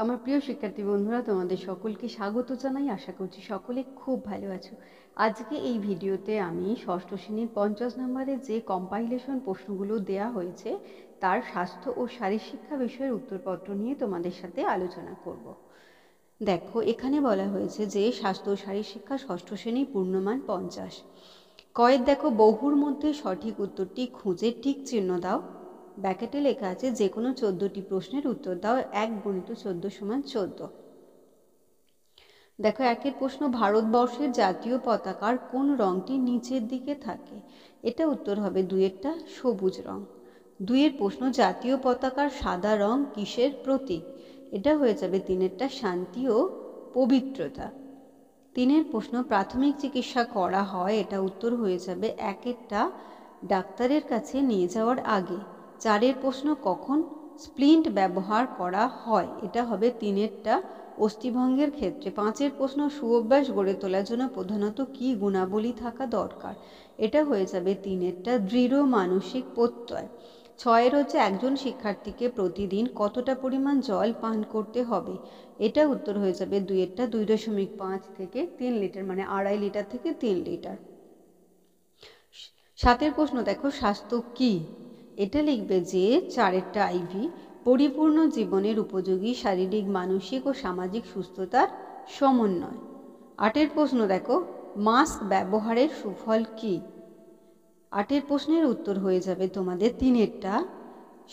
আমার প্রিয় শিক্ষার্থী বন্ধুরা, তোমাদের সকলকে স্বাগত জানাই। আশা করছি সকলে খুব ভালো আছো। আজকে এই ভিডিওতে আমি ষষ্ঠ শ্রেণীর 50 নম্বরে যে কম্পাইলেশন প্রশ্নগুলো দেয়া হয়েছে তার স্বাস্থ্য ও শারীরশিক্ষা বিষয়ের উত্তরপত্র নিয়ে তোমাদের সাথে আলোচনা করব। দেখো, এখানে বলা হয়েছে যে স্বাস্থ্য ও শারীরশিক্ষা ষষ্ঠ শ্রেণী পূর্ণমান 50। কয়ের দেখো, বহুর মধ্যে সঠিক উত্তরটি খুঁজে টিক চিহ্ন দাও। ব্র্যাকেটে লেখা আছে যে কোনো 14টি প্রশ্নের উত্তর দাও। 1 × 14 = 14। দেখো, একের প্রশ্ন, ভারতবর্ষের জাতীয় পতাকার কোন রংটি নিচের দিকে থাকে? এটা উত্তর হবে 2-এরটা, সবুজ রং। 2-এর প্রশ্ন, জাতীয় পতাকার সাদা রং কিসের প্রতীক? এটা হয়ে যাবে 3-এরটা, শান্তি ও পবিত্রতা। 3-এর প্রশ্ন, প্রাথমিক চিকিৎসা করা হয়, এটা উত্তর হয়ে যাবে 1-এরটা, ডাক্তারের কাছে নিয়ে যাওয়ার আগে। 4-এর প্রশ্ন, কখন স্প্লিন্ট ব্যবহার করা হয়? এটা হবে 3-এরটা, অস্থিভঙ্গের ক্ষেত্রে। 5-এর প্রশ্ন, সুঅভ্যাস গড়ে তোলার জন্য প্রধানত কী গুণাবলী থাকা দরকার? এটা হয়ে যাবে 3-এরটা, দৃঢ় মানসিক প্রত্যয়। 6-এর হচ্ছে একজন শিক্ষার্থীকে প্রতিদিন কতটা পরিমাণ জল পান করতে হবে? এটা উত্তর হয়ে যাবে 2-এরটা, 2.5 থেকে 3 লিটার, মানে 2.5 লিটার থেকে 3 লিটার। 7-এর প্রশ্ন দেখো, স্বাস্থ্য কি? এটা লিখবে যে 4-এরটা, আইভি, পরিপূর্ণ জীবনের উপযোগী শারীরিক, মানসিক ও সামাজিক সুস্থতার সমন্বয়। 8-এর প্রশ্ন দেখো, মাস্ক ব্যবহারের সুফল কি? 8-এর প্রশ্নের উত্তর হয়ে যাবে তোমাদের 3-এরটা,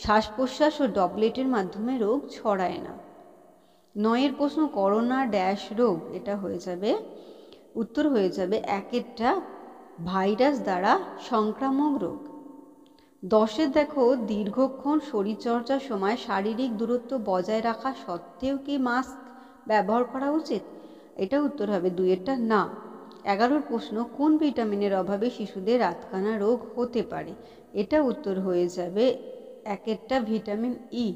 শ্বাস প্রশ্বাস ও ডবলেটের মাধ্যমে রোগ ছড়ায় না। 9-এর প্রশ্ন, করোনা ড্যাশ রোগ? এটা হয়ে যাবে, উত্তর হয়ে যাবে 1-এরটা, ভাইরাস দ্বারা সংক্রামক রোগ। 10-এর দেখো, দীর্ঘক্ষণ শরীরচর্চার সময় শারীরিক দূরত্ব বজায় রাখা সত্ত্বেও কি মাস্ক ব্যবহার করা উচিত? এটা উত্তর হবে 2-এরটা, না। 11-এর প্রশ্ন, কোন ভিটামিনের অভাবে শিশুদের রাতকানা রোগ হতে পারে? এটা উত্তর হয়ে যাবে 1-এরটা, ভিটামিন ই।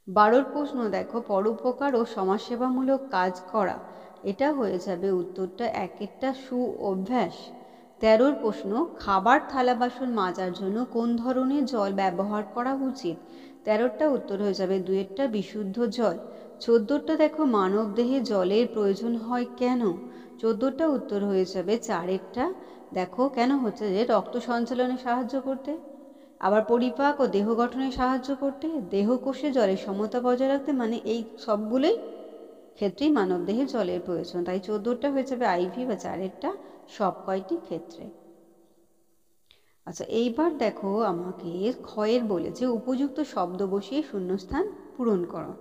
12-এর প্রশ্ন দেখো, পরোপকার ও সমাজসেবামূলক কাজ করা? এটা হয়ে যাবে উত্তরটা 1-এরটা, সু অভ্যাস। 13-এর প্রশ্ন, খাবার থালা বাসন মাজার জন্য কোন ধরনের জল ব্যবহার করা উচিত? 13-টা উত্তর হয়ে যাবে 2-এরটা, বিশুদ্ধ জল। 14-টা দেখো, মানবদেহে জলের প্রয়োজন হয় কেন? 14-টা উত্তর হয়ে যাবে 4-এরটা, দেখো কেন হচ্ছে, যে রক্ত সঞ্চালনে সাহায্য করতে, আবার পরিপাক ও দেহ গঠনে সাহায্য করতে, দেহকোষে জলের সমতা বজায় রাখতে, মানে এই সবগুলোই ক্ষেত্রেই মানবদেহে জলের প্রয়োজন। তাই 14টা হয়ে যাবে আইভি বা 4-এরটা, সব কয়টি ক্ষেত্রে। আচ্ছা, এইবার দেখো আমাকে ক্ষয়ের বলেছে উপযুক্ত শব্দ বসিয়ে শূন্যস্থান পূরণ করো।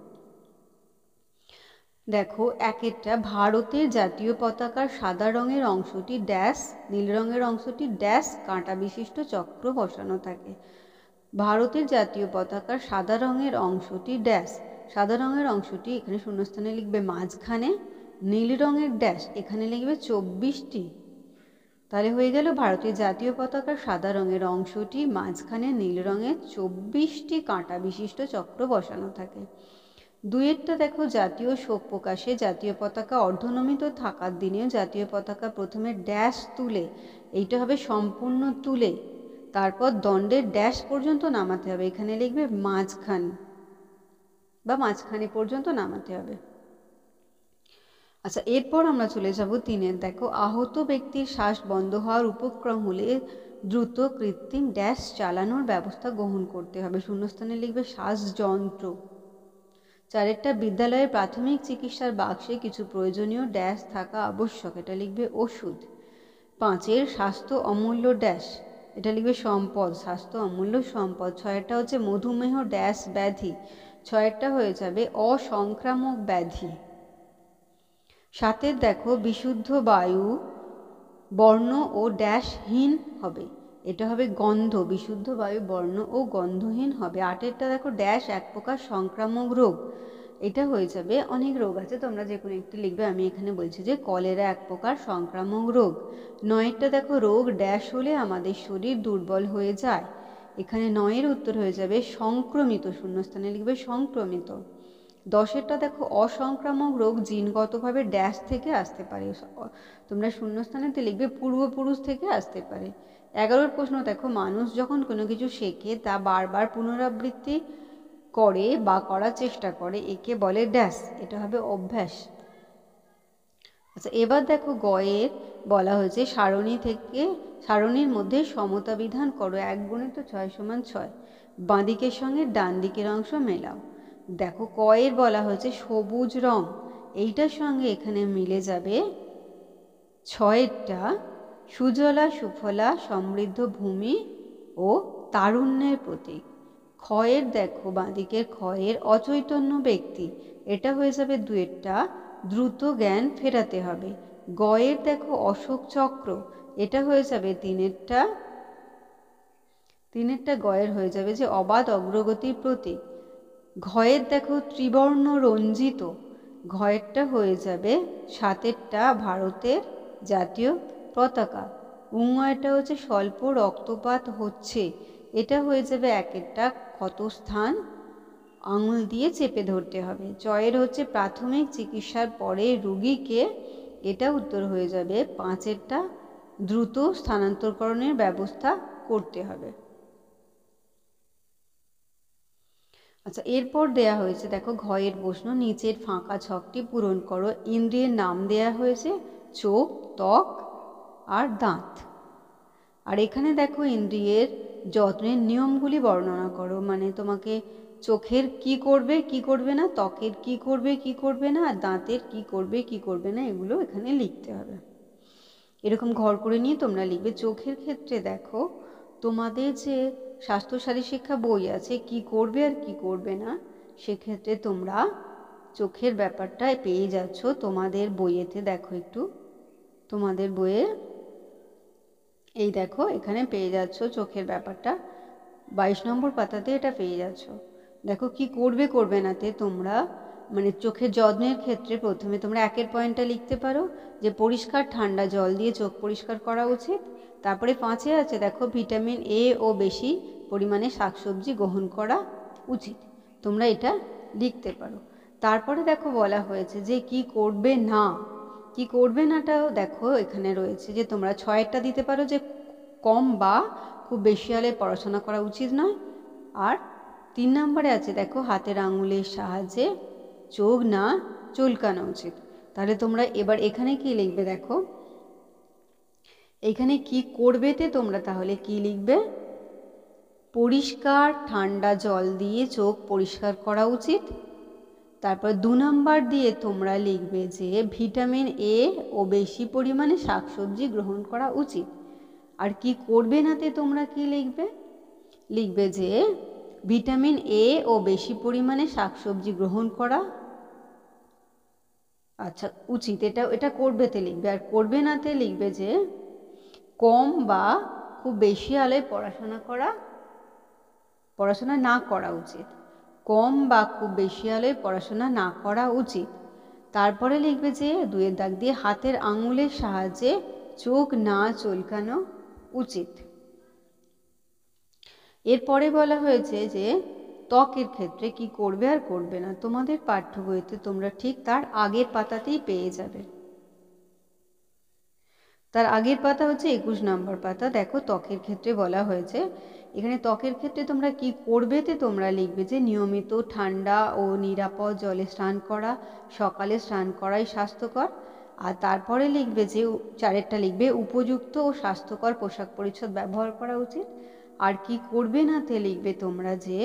দেখো, 1-এরটা, ভারতের জাতীয় পতাকার সাদা রঙের অংশটি ড্যাশ, নীল রঙের অংশটি ড্যাশ কাঁটা বিশিষ্ট চক্র বসানো থাকে। ভারতের জাতীয় পতাকার সাদা রঙের অংশটি ড্যাশ, সাদা রঙের অংশটি এখানে শূন্যস্থানে লিখবে মাঝখানে, নীল রঙের ড্যাশ এখানে লিখবে 24টি। তাহলে হয়ে গেল, ভারতের জাতীয় পতাকার সাদা রঙের অংশটি মাঝখানে, নীল রঙের 24টি কাঁটা বিশিষ্ট চক্র বসানো থাকে। 2-এরটা দেখো, জাতীয় শোক প্রকাশে জাতীয় পতাকা অর্ধনমিত থাকার দিনেও জাতীয় পতাকা প্রথমে ড্যাশ তুলে, এইটা হবে সম্পূর্ণ তুলে, তারপর দণ্ডের ড্যাশ পর্যন্ত নামাতে হবে, এখানে লিখবে মাঝখান বা মাঝখানে পর্যন্ত নামাতে হবে। আচ্ছা, এরপর আমরা চলে যাব 3-এর, দেখো, আহত ব্যক্তির শ্বাস বন্ধ হওয়ার উপক্রম হলে দ্রুত কৃত্রিম ড্যাশ চালানোর ব্যবস্থা গ্রহণ করতে হবে, শূন্যস্থানে লিখবে শ্বাসযন্ত্র। 4-এরটা, বিদ্যালয়ের প্রাথমিক চিকিৎসার বাক্সে কিছু প্রয়োজনীয় ড্যাশ থাকা আবশ্যক, এটা লিখবে ওষুধ। 5-এর, স্বাস্থ্য অমূল্য ড্যাশ, এটা লিখবে সম্পদ, স্বাস্থ্য অমূল্য সম্পদ। 6-এরটা হচ্ছে মধুমেহ ড্যাশ ব্যাধি, 6-এরটা হয়ে যাবে অসংক্রামক ব্যাধি। 7-এর দেখো, বিশুদ্ধ বায়ু বর্ণ ও ড্যাশহীন হবে, এটা হবে গন্ধ, বিশুদ্ধ বায়ু বর্ণ ও গন্ধহীন হবে। 8-এরটা দেখো, ড্যাশ এক প্রকার সংক্রামক রোগ, এটা হয়ে যাবে, অনেক রোগ আছে, তোমরা যে কোনো একটি লিখবে, আমি এখানে বলছি যে কলেরা এক প্রকার সংক্রামক রোগ। 9-এরটা দেখো, রোগ ড্যাশ হলে আমাদের শরীর দুর্বল হয়ে যায়, এখানে 9-এর উত্তর হয়ে যাবে সংক্রমিত, শূন্যস্থানে লিখবে সংক্রমিত। 10-এরটা দেখো, অসংক্রামক রোগ জিনগতভাবে ড্যাশ থেকে আসতে পারে, তোমরা শূন্যস্থানেতে লিখবে পূর্বপুরুষ থেকে আসতে পারে। 11-এর প্রশ্ন দেখো, মানুষ যখন কোনো কিছু শেখে তা বারবার পুনরাবৃত্তি করে বা করার চেষ্টা করে একে বলে ড্যাশ, এটা হবে অভ্যাস। আচ্ছা এবার দেখো গয়ের বলা হয়েছে সারণীর মধ্যে সমতা বিধান করো, 1 × 6 = 6, বাঁদিকের সঙ্গে ডান দিকের অংশ মেলাও। দেখো কয়ের বলা হয়েছে সবুজ রং, এইটার সঙ্গে এখানে মিলে যাবে 6এরটা সুজলা সুফলা সমৃদ্ধ ভূমি ও তারুণ্যের প্রতীক। ক্ষয়ের দেখো বাঁদিকের ক্ষয়ের অচৈতন্য ব্যক্তি, এটা হয়ে যাবে 2এরটা দ্রুত জ্ঞান ফেরাতে হবে। গয়ের দেখো অশোক চক্র, এটা হয়ে যাবে 3এরটা গয়ের হয়ে যাবে যে অবাধ অগ্রগতির প্রতীক। ঘয়ের দেখো ত্রিবর্ণ রঞ্জিত, ঘয়েরটা হয়ে যাবে 7এরটা ভারতের জাতীয় পতাকা। উঙয়টা হচ্ছে স্বল্প রক্তপাত হচ্ছে, এটা হয়ে যাবে 1এরটা ক্ষতস্থান আঙুল দিয়ে চেপে ধরতে হবে। জয়ের হচ্ছে প্রাথমিক চিকিৎসার পরে রোগীকে, এটা উত্তর হয়ে যাবে 5এরটা দ্রুত স্থানান্তরকরণের ব্যবস্থা করতে হবে। আচ্ছা এরপর দেয়া হয়েছে দেখো ঘয়ের প্রশ্ন, নিচের ফাঁকা ছকটি পূরণ করো। ইন্দ্রিয়ের নাম দেয়া হয়েছে চোখ, ত্বক আর দাঁত। আর এখানে দেখো ইন্দ্রিয়ের যত্নের নিয়মগুলি বর্ণনা করো, মানে তোমাকে চোখের কি করবে কি করবে না, ত্বকের কি করবে কি করবে না, আর দাঁতের কি করবে কি করবে না, এগুলো এখানে লিখতে হবে। এরকম ঘর করে নিয়ে তোমরা লিখবে। চোখের ক্ষেত্রে দেখো তোমাদের যে স্বাস্থ্য শারীর শিক্ষা বই আছে কি করবে আর কি করবে না, সেক্ষেত্রে তোমরা চোখের ব্যাপারটা পেয়ে যাচ্ছ তোমাদের বইয়েতে। দেখো একটু তোমাদের বইয়ে এই দেখো এখানে পেয়ে যাচ্ছ চোখের ব্যাপারটা, 22 নম্বর পাতাতে এটা পেয়ে যাচ্ছ। দেখো কি করবে করবে নাতে তোমরা, মানে চোখের যত্নের ক্ষেত্রে প্রথমে তোমরা 1এর পয়েন্টটা লিখতে পারো যে পরিষ্কার ঠান্ডা জল দিয়ে চোখ পরিষ্কার করা উচিত। তারপরে 5এ আছে দেখো ভিটামিন এ ও বেশি পরিমাণে শাকসবজি গ্রহণ করা উচিত, তোমরা এটা লিখতে পারো। তারপরে দেখো বলা হয়েছে যে কি করবে না, কি করবে নাটাও দেখো এখানে রয়েছে যে তোমরা 6এরটা দিতে পারো যে কম বা খুব বেশি হলে পড়াশোনা করা উচিত নয়। আর 3 নম্বরে আছে দেখো হাতের আঙুলের সাহায্যে চোখ না চুলকানো উচিত। তাহলে তোমরা এবার এখানে কি লিখবে দেখো, এখানে কি করবেতে তোমরা তাহলে কি লিখবে, পরিষ্কার ঠান্ডা জল দিয়ে চোখ পরিষ্কার করা উচিত। তারপর 2 নম্বর দিয়ে তোমরা লিখবে যে ভিটামিন এ ও বেশি পরিমাণে শাকসবজি গ্রহণ করা উচিত। আর কি করবে নাতে তোমরা কি লিখবে, লিখবে যে ভিটামিন এ ও বেশি পরিমাণে শাকসবজি গ্রহণ করা আচ্ছা উচিত, এটা করবেতে লিখবে। আর করবে নাতে লিখবে যে কম বা খুব বেশি আলোয় পড়াশোনা না করা উচিত, কম বা খুব বেশি আলোয় পড়াশোনা না করা উচিত। তারপরে লিখবে যে 2এর দাগ দিয়ে হাতের আঙুলের সাহায্যে চোখ না চুলকানো উচিত। এরপরে বলা হয়েছে যে ত্বকের ক্ষেত্রে কি করবে আর করবে না, তোমাদের পাঠ্য বইতে তোমরা ঠিক তার আগের পাতাতেই পেয়ে যাবে। তার আগের পাতা হচ্ছে 21 নম্বর পাতা। দেখো ত্বকের ক্ষেত্রে বলা হয়েছে, এখানে ত্বকের ক্ষেত্রে তোমরা কি করবেতে তোমরা লিখবে যে নিয়মিত ঠান্ডা ও নিরাপদ জলে স্নান করা, সকালে স্নান করাই স্বাস্থ্যকর। আর তারপরে লিখবে যে 4এরটা লিখবে উপযুক্ত ও স্বাস্থ্যকর পোশাক পরিচ্ছদ ব্যবহার করা উচিত। আর কি করবে নাতে লিখবে তোমরা যে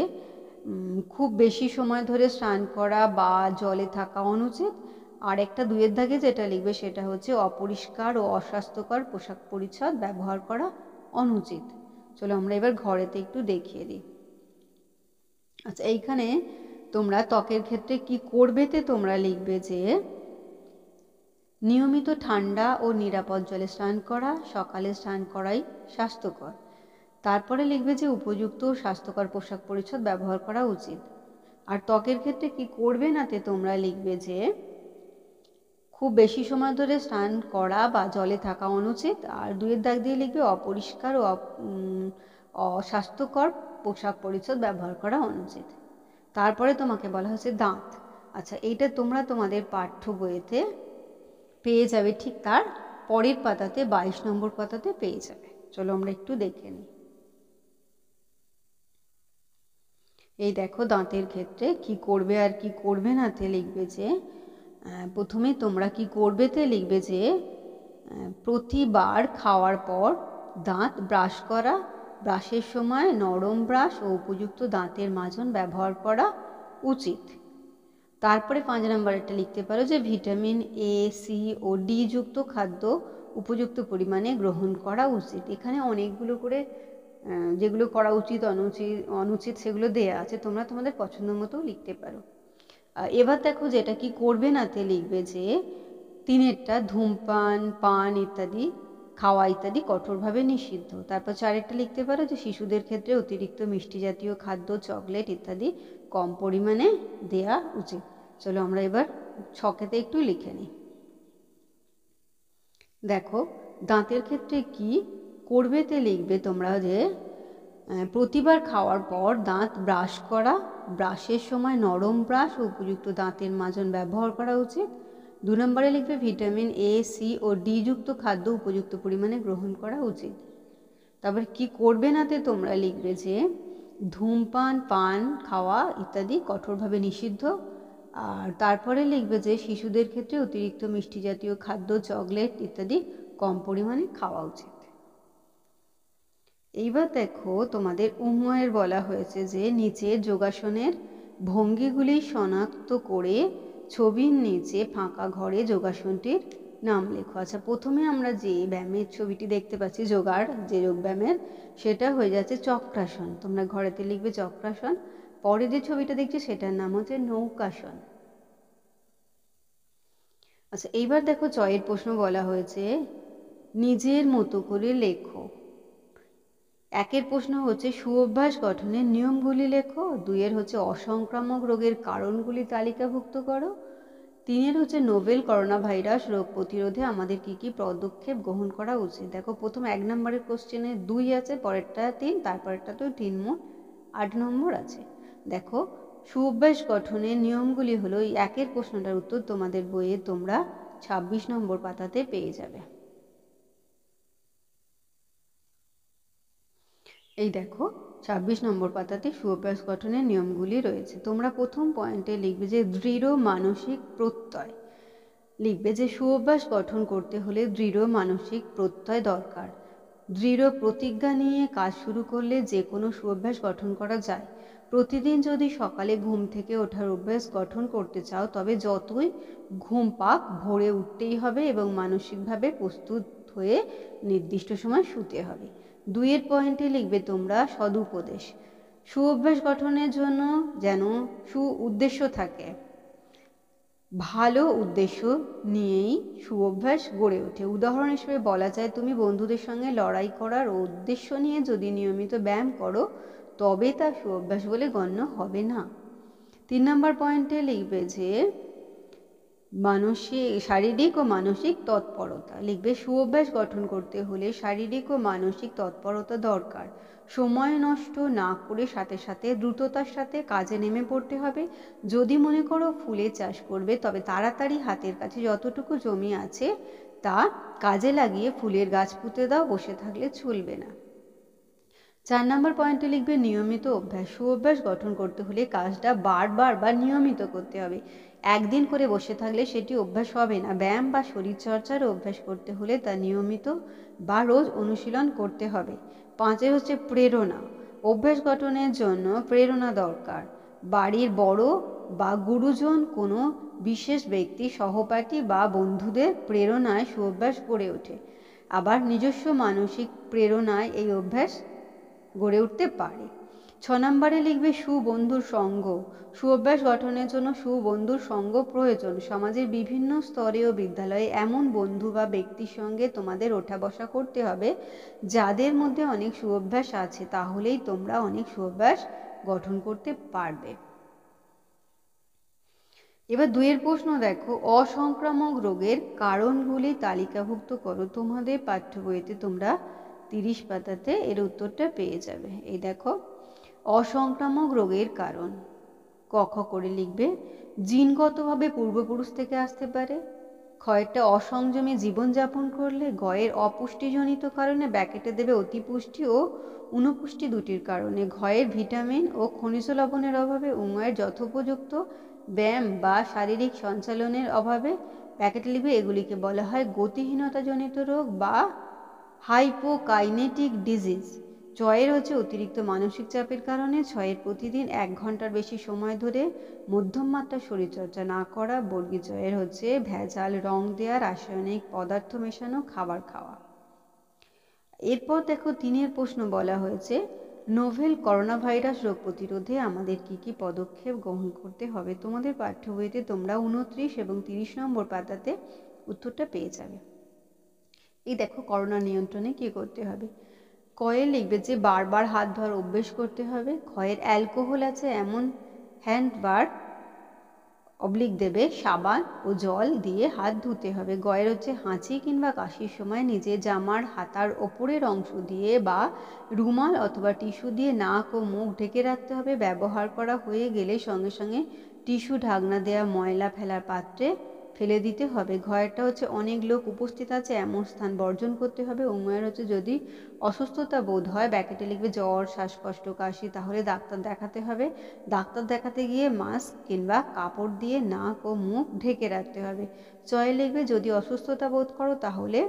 খুব বেশি সময় ধরে স্নান করা বা জলে থাকা অনুচিত। আর একটা 2এর দাগে যেটা লিখবে সেটা হচ্ছে অপরিষ্কার ও অস্বাস্থ্যকর পোশাক পরিচ্ছদ ব্যবহার করা অনুচিত। চলো আমরা এবার ঘরেতে একটু দেখিয়ে দিই। আচ্ছা এইখানে তোমরা ত্বকের ক্ষেত্রে কি করবেতে তোমরা লিখবে যে নিয়মিত ঠান্ডা ও নিরাপদ জলে স্নান করা, সকালে স্নান করাই স্বাস্থ্যকর। তারপরে লিখবে যে উপযুক্ত ও স্বাস্থ্যকর পোশাক পরিচ্ছদ ব্যবহার করা উচিত। আর ত্বকের ক্ষেত্রে কি করবে নাতে তোমরা লিখবে যে খুব বেশি সময় ধরে স্নান করা বা জলে থাকা অনুচিত। আর 2এর দাগ দিয়ে লিখবে অপরিষ্কার ও অস্বাস্থ্যকর পোশাক পরিচ্ছদ ব্যবহার করা অনুচিত। তারপরে তোমাকে বলা হচ্ছে দাঁত। আচ্ছা এইটা তোমরা তোমাদের পাঠ্য বইয়েতে পেয়ে যাবে, ঠিক তার পরের পাতাতে 22 নম্বর পাতাতে পেয়ে যাবে। চলো আমরা একটু দেখে নিই। এই দেখো দাঁতের ক্ষেত্রে কি করবে আর কি করবে না তে লিখবে যে প্রথমে তোমরা কি করবে তে লিখবে যে প্রতিবার খাওয়ার পর দাঁত ব্রাশ করা, ব্রাশের সময় নরম ব্রাশ ও উপযুক্ত দাঁতের মাজন ব্যবহার করা উচিত। তারপরে 5 নম্বরেরটা লিখতে পারো যে ভিটামিন এ, সি ও ডি যুক্ত খাদ্য উপযুক্ত পরিমাণে গ্রহণ করা উচিত। এখানে অনেকগুলো করে যেগুলো করা উচিত অনুচিত সেগুলো দেয়া আছে, তোমরা তোমাদের পছন্দ মতো লিখতে পারো। এবার দেখো যেটা কি করবে নাতে লিখবে যে 3 ধূমপান, পান ইত্যাদি খাওয়া ইত্যাদি কঠোরভাবে নিষিদ্ধ। তারপর 4 লিখতে পারো যে শিশুদের ক্ষেত্রে অতিরিক্ত মিষ্টি জাতীয় খাদ্য, চকলেট ইত্যাদি কম পরিমাণে দেয়া উচিত। চলো আমরা এবার 6 একটু লিখে নিই। দেখো দাঁতের ক্ষেত্রে কি করবেতে লিখবে তোমরা যে প্রতিবার খাওয়ার পর দাঁত ব্রাশ করা, ব্রাশের সময় নরম ব্রাশ ও উপযুক্ত দাঁতের মাজন ব্যবহার করা উচিত। 2 নম্বরে লিখবে ভিটামিন এ, সি ও ডি যুক্ত খাদ্য উপযুক্ত পরিমাণে গ্রহণ করা উচিত। তারপর কি করবে নাতে তোমরা লিখবে যে ধূমপান, পান খাওয়া ইত্যাদি কঠোরভাবে নিষিদ্ধ। আর তারপরে লিখবে যে শিশুদের ক্ষেত্রে অতিরিক্ত মিষ্টি জাতীয় খাদ্য, চকলেট ইত্যাদি কম পরিমাণে খাওয়া উচিত। এইবার দেখো তোমাদের উভয়ের বলা হয়েছে যে নিচের যোগাসনের ভঙ্গিগুলি শনাক্ত করে ছবির নিচে ফাঁকা ঘরে যোগাসনটির নাম লেখো। আচ্ছা প্রথমে আমরা যে ব্যায়ামের ছবিটি দেখতে পাচ্ছি যোগার যে যোগ ব্যায়ামের, সেটা হয়ে যাচ্ছে চক্রাসন। তোমরা ঘরেতে লিখবে চক্রাসন। পরে যে ছবিটা দেখছি সেটার নাম হচ্ছে নৌকাসন। আচ্ছা এইবার দেখো 6 প্রশ্ন বলা হয়েছে নিজের মতো করে লেখো। 1 প্রশ্ন হচ্ছে সুঅভ্যাস গঠনের নিয়মগুলি লেখো। 2 হচ্ছে অসংক্রামক রোগের কারণগুলি তালিকাভুক্ত করো। 3 হচ্ছে নোভেল করোনা ভাইরাস রোগ প্রতিরোধে আমাদের কি কি পদক্ষেপ গ্রহণ করা উচিত। দেখো প্রথম 1 নম্বরের কোশ্চেনে 2 আছে, পরেরটা 3, তারপরেরটা তো 3, মোট 8 নম্বর আছে। দেখো সুঅভ্যাস গঠনের নিয়মগুলি হলো এই 1 প্রশ্নটার উত্তর তোমাদের বইয়ে তোমরা 26 নম্বর পাতাতে পেয়ে যাবে। এই দেখো 26 নম্বর পাতাতে সুঅভ্যাস গঠনের নিয়মগুলি রয়েছে। তোমরা প্রথম পয়েন্টে লিখবে যে দৃঢ় মানসিক প্রত্যয়। লিখবে যে সুঅভ্যাস গঠন করতে হলে দৃঢ় মানসিক প্রত্যয় দরকার। দৃঢ় প্রতিজ্ঞা নিয়ে কাজ শুরু করলে যে কোনো সুঅভ্যাস গঠন করা যায়। প্রতিদিন যদি সকালে ঘুম থেকে ওঠার অভ্যাস গঠন করতে চাও তবে যতই ঘুম পাক ভোরে উঠতেই হবে এবং মানসিকভাবে প্রস্তুত হয়ে নির্দিষ্ট সময় শুতে হবে। 2 পয়েন্টে লিখবে তোমরা সদুপদেশ। সুঅভ্যাস গঠনের জন্য যেন উদ্দেশ্য থাকে, ভালো উদ্দেশ্য নিয়েই সুঅভ্যাস গড়ে ওঠে। উদাহরণ হিসেবে বলা যায় তুমি বন্ধুদের সঙ্গে লড়াই করার উদ্দেশ্য নিয়ে যদি নিয়মিত ব্যায়াম করো তবে তা সুঅভ্যাস বলে গণ্য হবে না। 3 নম্বর পয়েন্টে লিখবে যে শারীরিক ও মানসিক তৎপরতা। লিখবে সুঅভ্যাস গঠন করতে হলে শারীরিক ও মানসিক তৎপরতা দরকার। সময় নষ্ট না করে সাথে সাথে দ্রুততার সাথে কাজে নেমে পড়তে হবে। যদি মনে করো ফুলের চাষ করবে তবে তাড়াতাড়ি হাতের কাছে যতটুকু জমি আছে তা কাজে লাগিয়ে ফুলের গাছ পুঁতে দাও, বসে থাকলে চলবে না। 4 নম্বর পয়েন্টে লিখবে নিয়মিত অভ্যাস। সুঅভ্যাস গঠন করতে হলে কাজটা বারবার বা নিয়মিত করতে হবে। একদিন করে বসে থাকলে সেটি অভ্যাস হবে না। ব্যায়াম বা শরীরচর্চার অভ্যাস করতে হলে তা নিয়মিত বা রোজ অনুশীলন করতে হবে। 5 হচ্ছে প্রেরণা। অভ্যাস গঠনের জন্য প্রেরণা দরকার। বাড়ির বড় বা গুরুজন, কোনো বিশেষ ব্যক্তি, সহপাঠী বা বন্ধুদের প্রেরণায় সুঅভ্যাস গড়ে ওঠে। আবার নিজস্ব মানসিক প্রেরণায় এই অভ্যাস গড়ে উঠতে পারে। 6 নম্বরে লিখবে সুবন্ধুর সঙ্গ। সুঅভ্যাস গঠনের জন্য সুবন্ধুর সঙ্গ প্রয়োজন। সমাজের বিভিন্ন স্তরে ও বিদ্যালয়ে এমন বন্ধু বা ব্যক্তির সঙ্গে তোমাদের ওঠা বসা করতে হবে যাদের মধ্যে অনেক সুঅভ্যাস আছে, তাহলেই তোমরা অনেক সুঅভ্যাস গঠন করতে পারবে। এবার 2 প্রশ্ন দেখো অসংক্রামক রোগের কারণগুলি তালিকাভুক্ত করো। তোমাদের পাঠ্য বইতে তোমরা 30 পাতাতে এর উত্তরটা পেয়ে যাবে। এই দেখো অসংক্রামক রোগের কারণ ক খ করে লিখবে। জিনগতভাবে পূর্বপুরুষ থেকে আসতে পারে, ক্ষয়েরটা অসংযমী জীবনযাপন করলে, গয়ের অপুষ্টিজনিত কারণে, ব্যাকেটে দেবে অতিপুষ্টি ও অনুপুষ্টি দুটির কারণে, ঘয়ের ভিটামিন ও খনিজ লবণের অভাবে, উঙয়ের যথোপযুক্ত ব্যায়াম বা শারীরিক সঞ্চালনের অভাবে। প্যাকেটে লিখবে এগুলিকে বলা হয় গতিহীনতাজনিত রোগ বা হাইপোকাইনেটিক ডিজিজ। ছয়ের হচ্ছে অতিরিক্ত মানসিক চাপের কারণে, ছয়ের প্রতিদিন 1 ঘন্টার বেশি সময় ধরে মধ্যম মাত্রার শরীরচর্চা না করা। বর্গী ছয়ের হচ্ছে ভেজাল, রং দেয়া, রাসায়নিক পদার্থ মেশানো খাবার খাওয়া। এরপর দেখো 3 প্রশ্ন বলা হয়েছে নোভেল করোনা ভাইরাস রোগ প্রতিরোধে আমাদের কি কি পদক্ষেপ গ্রহণ করতে হবে। তোমাদের পাঠ্য বইতে তোমরা 29 এবং 30 নম্বর পাতাতে উত্তরটা পেয়ে যাবে। এই দেখো করোনা নিয়ন্ত্রণে কি করতে হবে। কয়ে লিখবে যে বারবার হাত ধোয়ার অভ্যেস করতে হবে। ক্ষয়ের অ্যালকোহল আছে এমন হ্যান্ড বার অবলিক দেবে সাবান ও জল দিয়ে হাত ধুতে হবে। গয়ের হচ্ছে হাঁচি কিংবা কাশির সময় নিজের জামার হাতার ওপরের অংশ দিয়ে বা রুমাল অথবা টিস্যু দিয়ে নাক ও মুখ ঢেকে রাখতে হবে। ব্যবহার করা হয়ে গেলে সঙ্গে সঙ্গে টিস্যু ঢাকনা দেওয়া ময়লা ফেলার পাত্রে ফেলে দিতে হবে। ঘয়েরটা হচ্ছে অনেক লোক উপস্থিত আছে এমন স্থান বর্জন করতে হবে। উঙয়ের হচ্ছে যদি অসুস্থতা বোধ হয়, ব্যাকেটে লিখবে জ্বর, শ্বাসকষ্ট, কাশি, তাহলে ডাক্তার দেখাতে হবে। ডাক্তার দেখাতে গিয়ে মাস্ক কিংবা কাপড় দিয়ে নাক ও মুখ ঢেকে রাখতে হবে। চয়ে লিখবে যদি অসুস্থতা বোধ করো তাহলে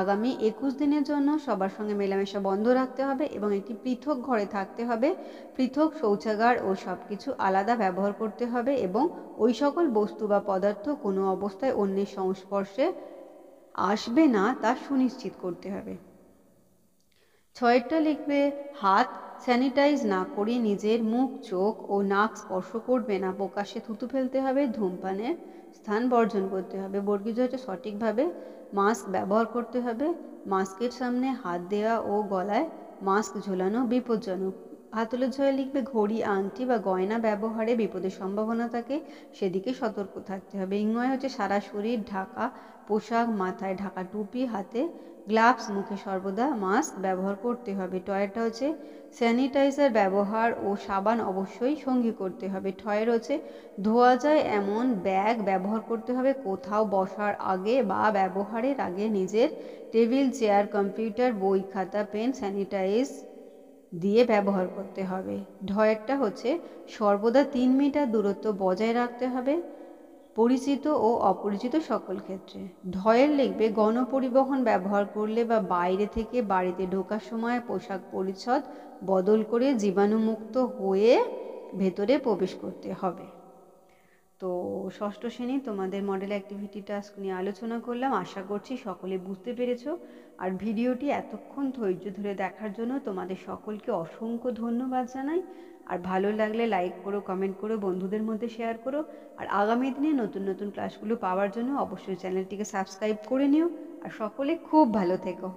আগামী 21 দিনের জন্য সবার সঙ্গে মেলামেশা বন্ধ রাখতে হবে এবং একটি পৃথক ঘরে থাকতে হবে। পৃথক শৌচাগার ও সব কিছু আলাদা ব্যবহার করতে হবে এবং ওই সকল বস্তু বা পদার্থ কোনো অবস্থায় অন্যের সংস্পর্শে আসবে না তা সুনিশ্চিত করতে হবে। ছয়েরটা লিখবে হাত স্যানিটাইজ না করে নিজের মুখ, চোখ ও নাক স্পর্শ করবে না। প্রকাশ্যে থুতু ফেলতে হবে। ধূমপানের স্থান বর্জন করতে হবে। বর্গীয় হচ্ছে সঠিকভাবে মাস্ক ব্যবহার করতে হবে। মাস্কের সামনে হাত দেওয়া ও গলায় মাস্ক ঝোলানো বিপজ্জনক। হাতলের ঝয়ে লিখবে ঘড়ি, আংটি বা গয়না ব্যবহারে বিপদের সম্ভাবনা থাকে, সেদিকে সতর্ক থাকতে হবে। ইংয় হচ্ছে সারা শরীর ঢাকা পোশাক, মাথায় ঢাকা টুপি, হাতে গ্লাভস, মুখে সর্বদা মাস্ক ব্যবহার করতে হবে। টয়েরটা হচ্ছে স্যানিটাইজার ব্যবহার ও সাবান অবশ্যই সঙ্গী করতে হবে। টয়ের হচ্ছে ধোয়া যায় এমন ব্যাগ ব্যবহার করতে হবে। কোথাও বসার আগে বা ব্যবহারের আগে নিজের টেবিল, চেয়ার, কম্পিউটার, বই, খাতা, পেন স্যানিটাইজ দিয়ে ব্যবহার করতে হবে। ঢয়েরটা হচ্ছে সর্বদা 3 মিটার দূরত্ব বজায় রাখতে হবে পরিচিত ও অপরিচিত সকল ক্ষেত্রে। ঢয়ের লিখবে গণপরিবহন ব্যবহার করলে বা বাইরে থেকে বাড়িতে ঢোকার সময় পোশাক পরিচ্ছদ বদল করে জীবাণুমুক্ত হয়ে ভেতরে প্রবেশ করতে হবে। তো ষষ্ঠ শ্রেণী তোমাদের মডেল অ্যাক্টিভিটি টাস্ক নিয়ে আলোচনা করলাম। আশা করছি সকলে বুঝতে পেরেছো। আর ভিডিওটি এতক্ষণ ধৈর্য ধরে দেখার জন্য তোমাদের সকলকে অসংখ্য ধন্যবাদ জানাই। আর ভালো লাগলে লাইক করো, কমেন্ট করো, বন্ধুদের মধ্যে শেয়ার করো। আর আগামী দিনে নতুন নতুন ক্লাসগুলো পাওয়ার জন্য অবশ্যই চ্যানেলটিকে সাবস্ক্রাইব করে নিও। আর সকলে খুব ভালো থেকো।